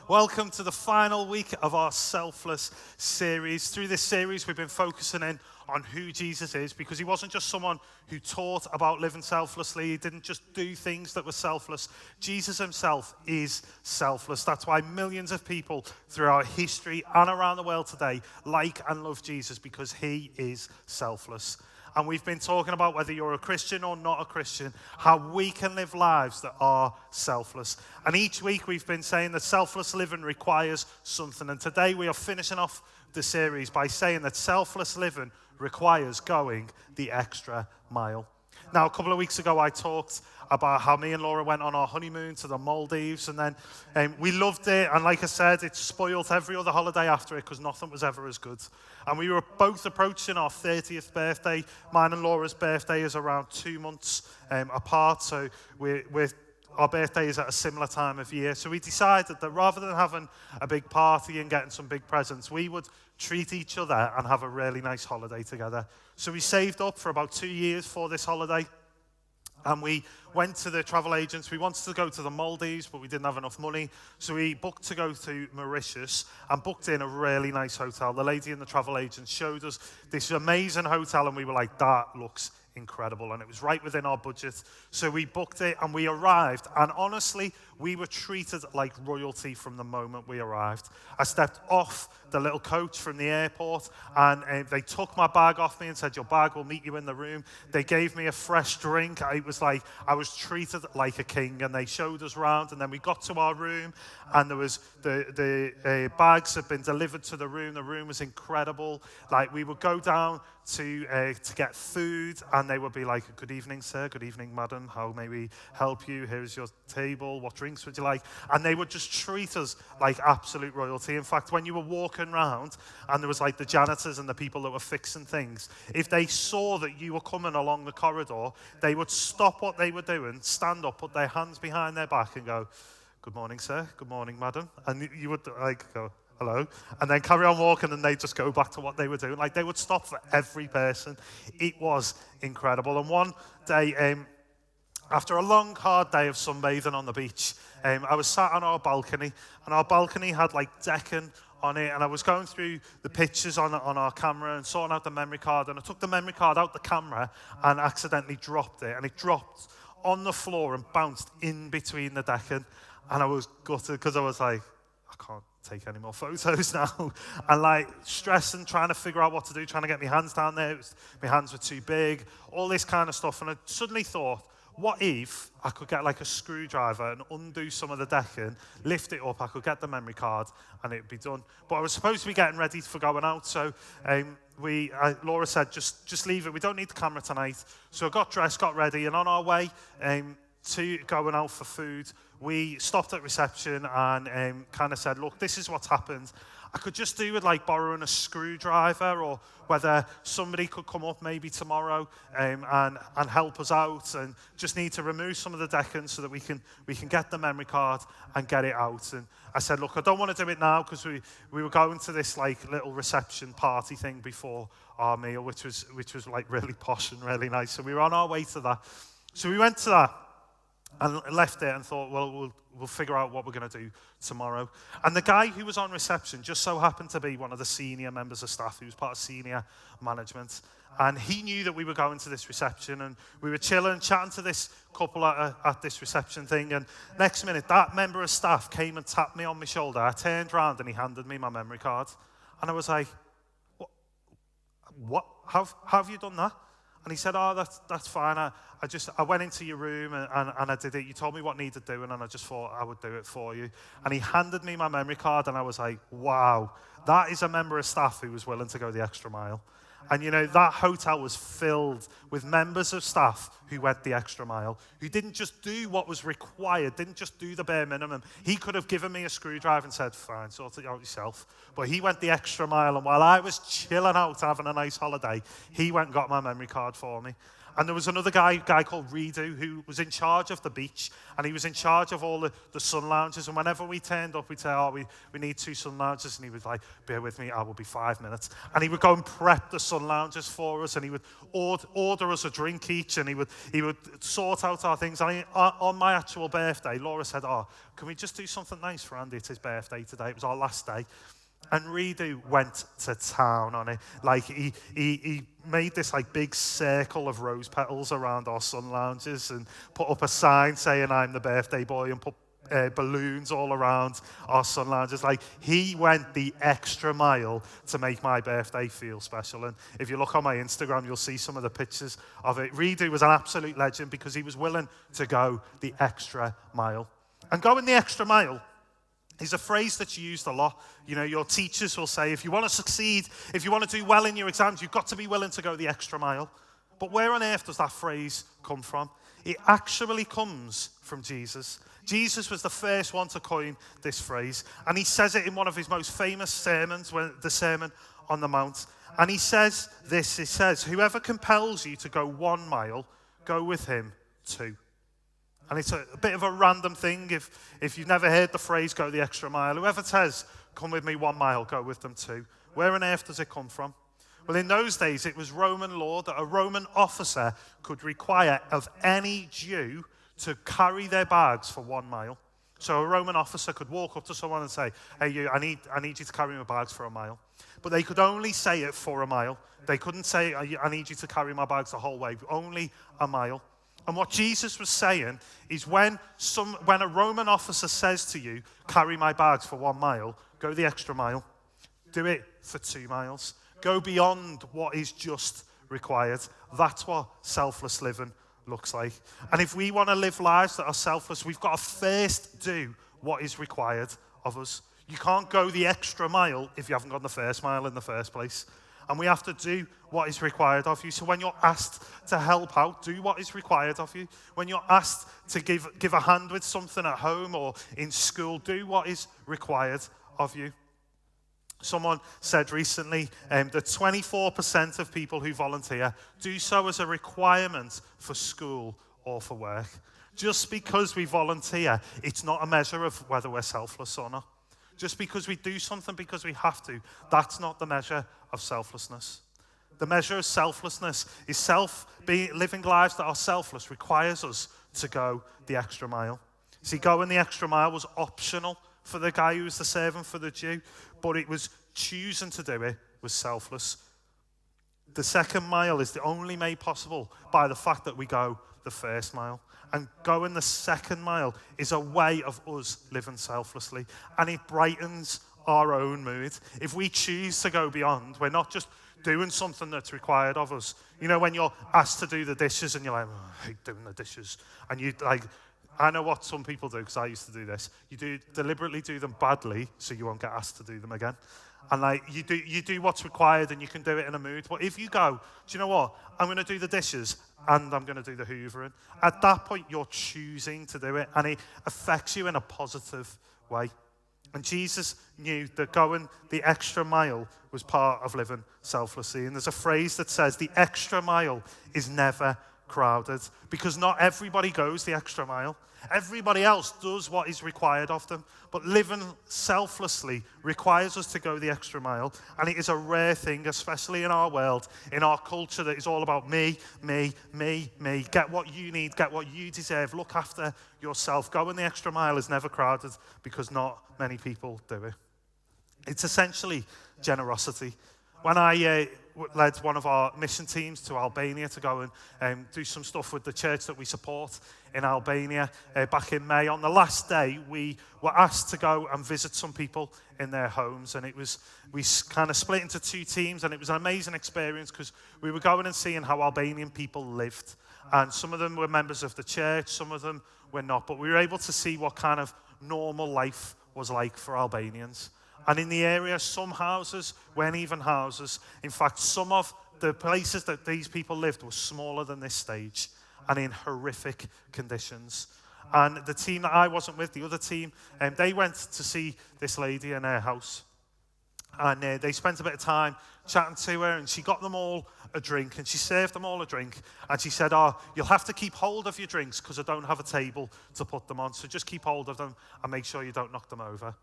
Welcome to the final week of our Selfless series. Through this series, we've been focusing in on who Jesus is, because he wasn't just someone who taught about living selflessly. He didn't just do things that were selfless. Jesus himself is selfless. That's why millions of people throughout history and around the world today like and love Jesus, because he is selfless. And we've been talking about whether you're a Christian or not a Christian, how we can live lives that are selfless. And each week we've been saying that selfless living requires something. And today we are finishing off the series by saying that selfless living requires going the extra mile. Now, a couple of weeks ago, I talked about how me and Laura went on our honeymoon to the Maldives, and then we loved it. And like I said, it spoiled every other holiday after it, because nothing was ever as good. And we were both approaching our 30th birthday. Mine and Laura's birthday is around 2 months apart, so our birthday is at a similar time of year. So we decided that rather than having a big party and getting some big presents, we would treat each other and have a really nice holiday together. So we saved up for about 2 years for this holiday. And we went to the travel agents. We wanted to go to the Maldives, but we didn't have enough money. So we booked to go to Mauritius and booked in a really nice hotel. The lady in the travel agent showed us this amazing hotel, and we were like, that looks incredible. And it was right within our budget. So we booked it and we arrived. And honestly, we were treated like royalty from the moment we arrived. I stepped off the little coach from the airport, and they took my bag off me and said, your bag will meet you in the room. They gave me a fresh drink. It was like I was treated like a king, and they showed us around. And then we got to our room, and there was the bags had been delivered to the room. The room was incredible. Like, we would go down to get food, and they would be like, good evening, sir. Good evening, madam. How may we help you? Here's your table. What drinks would you like? And they would just treat us like absolute royalty. In fact, when you were walking around and there was like the janitors and the people that were fixing things, if they saw that you were coming along the corridor, they would stop what they were doing, stand up, put their hands behind their back and go, good morning, sir. Good morning, madam. And you would like go, hello, and then carry on walking, and they'd just go back to what they were doing. Like, they would stop for every person. It was incredible. And one day, after a long, hard day of sunbathing on the beach, I was sat on our balcony, and our balcony had like decking on it, and I was going through the pictures on our camera and sorting out the memory card, and I took the memory card out the camera and accidentally dropped it, and it dropped on the floor and bounced in between the decking, and I was gutted, because I was like, I can't take any more photos now. And like stressing, trying to figure out what to do, trying to get my hands down there. My hands were too big, all this kind of stuff. And I suddenly thought, what if I could get like a screwdriver and undo some of the decking, lift it up, I could get the memory card, and it'd be done. But I was supposed to be getting ready for going out, so Laura said, just leave it. We don't need the camera tonight. So I got dressed, got ready, and on our way to going out for food, we stopped at reception and kind of said, look, this is what's happened. I could just do with like borrowing a screwdriver, or whether somebody could come up maybe tomorrow and help us out, and just need to remove some of the decking so that we can get the memory card and get it out. And I said, look, I don't want to do it now, because we were going to this like little reception party thing before our meal, which was like really posh and really nice. So we were on our way to that. So we went to that and left it and thought, well, we'll figure out what we're going to do tomorrow. And the guy who was on reception just so happened to be one of the senior members of staff. He was part of senior management. And he knew that we were going to this reception, and we were chilling, chatting to this couple at this reception thing. And next minute, that member of staff came and tapped me on my shoulder. I turned around and he handed me my memory card. And I was like, what? How have you done that? And he said, oh, that's fine. I went into your room and I did it. You told me what needed doing, and I just thought I would do it for you. And he handed me my memory card, and I was like, wow, that is a member of staff who was willing to go the extra mile. And you know, that hotel was filled with members of staff who went the extra mile, who didn't just do what was required, didn't just do the bare minimum. He could have given me a screwdriver and said, fine, sort it out yourself. But he went the extra mile, and while I was chilling out having a nice holiday, he went and got my memory card for me. And there was another guy called Redo, who was in charge of the beach, and he was in charge of all the sun lounges. And whenever we turned up, we'd say, oh, we need 2 sun lounges. And he would like, bear with me, I will be 5 minutes. And he would go and prep the sun lounges for us, and he would order us a drink each, and he would sort out our things. And on my actual birthday, Laura said, oh, can we just do something nice for Andy? It's his birthday today. It was our last day. And Redo went to town on it. Like, he made this, like, big circle of rose petals around our sun lounges and put up a sign saying, I'm the birthday boy, and put balloons all around our sun lounges. Like, he went the extra mile to make my birthday feel special. And if you look on my Instagram, you'll see some of the pictures of it. Redo was an absolute legend because he was willing to go the extra mile. And going the extra mile is a phrase that's used a lot. You know, your teachers will say, if you want to succeed, if you want to do well in your exams, you've got to be willing to go the extra mile. But where on earth does that phrase come from? It actually comes from Jesus. Jesus was the first one to coin this phrase, and he says it in one of his most famous sermons, the Sermon on the Mount. And he says this, he says, whoever compels you to go 1 mile, go with him 2. And it's a bit of a random thing. If you've never heard the phrase, go the extra mile, whoever says, come with me 1 mile, go with them 2. Where on earth does it come from? Well, in those days, it was Roman law that a Roman officer could require of any Jew to carry their bags for 1 mile. So a Roman officer could walk up to someone and say, hey, you, I need you to carry my bags for 1 mile. But they could only say it for 1 mile. They couldn't say, I need you to carry my bags the whole way, only 1 mile. And what Jesus was saying is when a Roman officer says to you, carry my bags for 1 mile, go the extra mile. Do it for 2 miles. Go beyond what is just required. That's what selfless living looks like. And if we want to live lives that are selfless, we've got to first do what is required of us. You can't go the extra mile if you haven't gone the first mile in the first place. And we have to do what is required of you. So when you're asked to help out, do what is required of you. When you're asked to give a hand with something at home or in school, do what is required of you. Someone said recently that 24% of people who volunteer do so as a requirement for school or for work. Just because we volunteer, it's not a measure of whether we're selfless or not. Just because we do something because we have to, that's not the measure of selflessness. The measure of selflessness is living lives that are selfless requires us to go the extra mile. See, going the extra mile was optional for the guy who was the servant for the Jew, but it was choosing to do it was selfless. The second mile is only made possible by the fact that we go the first mile. And going the second mile is a way of us living selflessly. And it brightens our own mood. If we choose to go beyond, we're not just doing something that's required of us. You know, when you're asked to do the dishes and you're like, oh, I hate doing the dishes. And you like, I know what some people do because I used to do this. You deliberately do them badly so you won't get asked to do them again. And like you do what's required and you can do it in a mood. But if you go, do you know what? I'm going to do the dishes and I'm going to do the hoovering. At that point, you're choosing to do it and it affects you in a positive way. And Jesus knew that going the extra mile was part of living selflessly. And there's a phrase that says the extra mile is never crowded because not everybody goes the extra mile. Everybody else does what is required of them. But living selflessly requires us to go the extra mile. And it is a rare thing, especially in our world, in our culture that is all about me, me, me, me. Get what you need, get what you deserve. Look after yourself. Going the extra mile is never crowded because not many people do it. It's essentially generosity. When I led one of our mission teams to Albania to go and do some stuff with the church that we support in Albania back in May. On the last day, we were asked to go and visit some people in their homes, and we kind of split into 2 teams, and it was an amazing experience because we were going and seeing how Albanian people lived, and some of them were members of the church, some of them were not, but we were able to see what kind of normal life was like for Albanians. And in the area, some houses weren't even houses. In fact, some of the places that these people lived were smaller than this stage and in horrific conditions. And the team that I wasn't with, the other team, they went to see this lady in her house. And they spent a bit of time chatting to her, and she got them all a drink, and she served them all a drink, and she said, oh, you'll have to keep hold of your drinks because I don't have a table to put them on, so just keep hold of them and make sure you don't knock them over.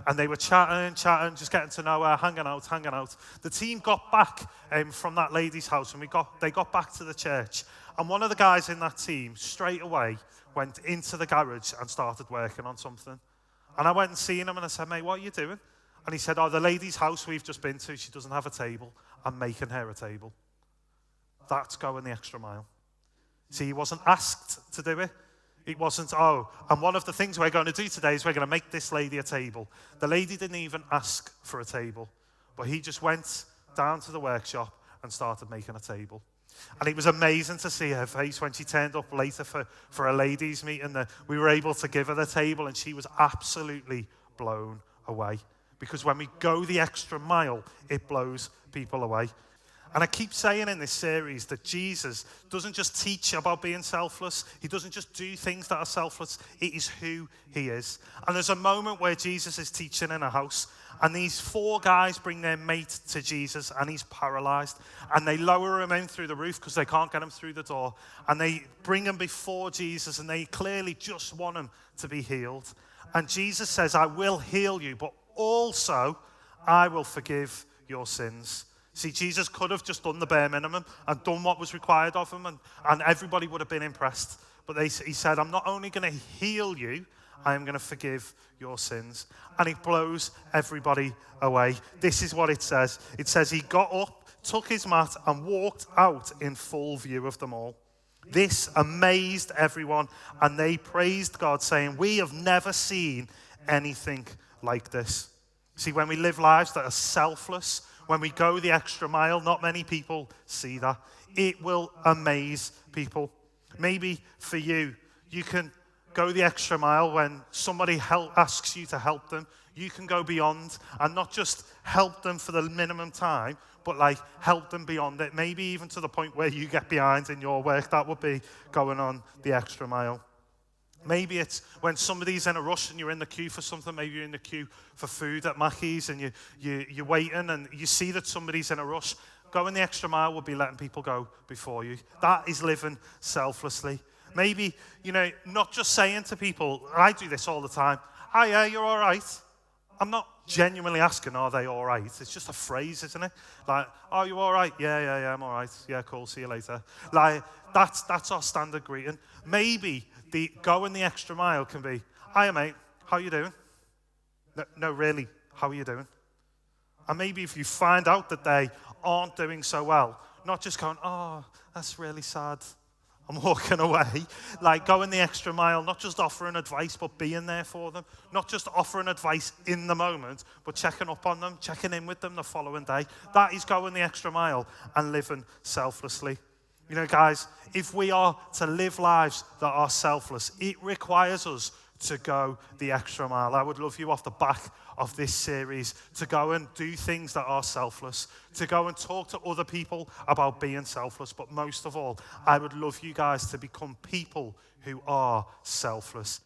And they were chatting, just getting to know her, hanging out. The team got back from that lady's house, and they got back to the church. And one of the guys in that team straight away went into the garage and started working on something. And I went and seen him, and I said, mate, what are you doing? And he said, oh, the lady's house we've just been to, she doesn't have a table. I'm making her a table. That's going the extra mile. See, he wasn't asked to do it. It wasn't, oh, and one of the things we're going to do today is we're going to make this lady a table. The lady didn't even ask for a table, but he just went down to the workshop and started making a table. And it was amazing to see her face when she turned up later for a ladies' meeting. We were able to give her the table, and she was absolutely blown away. Because when we go the extra mile, it blows people away. And I keep saying in this series that Jesus doesn't just teach about being selfless. He doesn't just do things that are selfless. It is who he is. And there's a moment where Jesus is teaching in a house, and these 4 guys bring their mate to Jesus, and he's paralyzed. And they lower him in through the roof because they can't get him through the door. And they bring him before Jesus, and they clearly just want him to be healed. And Jesus says, I will heal you, but also I will forgive your sins. See, Jesus could have just done the bare minimum and done what was required of him, and everybody would have been impressed. But he said, I'm not only going to heal you, I am going to forgive your sins. And it blows everybody away. This is what it says. It says he got up, took his mat, and walked out in full view of them all. This amazed everyone, and they praised God, saying, we have never seen anything like this. See, when we live lives that are selfless, when we go the extra mile, not many people see that. It will amaze people. Maybe for you, you can go the extra mile when somebody asks you to help them. You can go beyond and not just help them for the minimum time, but like help them beyond it. Maybe even to the point where you get behind in your work. That would be going on the extra mile. Maybe it's when somebody's in a rush and you're in the queue for something. Maybe you're in the queue for food at Mackey's, and you're waiting and you see that somebody's in a rush. Going the extra mile would be letting people go before you. That is living selflessly. Maybe, not just saying to people, I do this all the time, hi, you're all right. I'm not genuinely asking, are they all right? It's just a phrase, isn't it? Like, oh, you all right? Yeah, I'm all right. Yeah, cool, see you later. Like, that's our standard greeting. Maybe the going the extra mile can be, hiya, mate, how you doing? No, really, how are you doing? And maybe if you find out that they aren't doing so well, not just going, oh, that's really sad, I'm walking away. Like going the extra mile, not just offering advice, but being there for them. Not just offering advice in the moment, but checking up on them, checking in with them the following day. That is going the extra mile and living selflessly. Guys, if we are to live lives that are selfless, it requires us to go the extra mile. I would love you off the back of this series to go and do things that are selfless, to go and talk to other people about being selfless. But most of all, I would love you guys to become people who are selfless.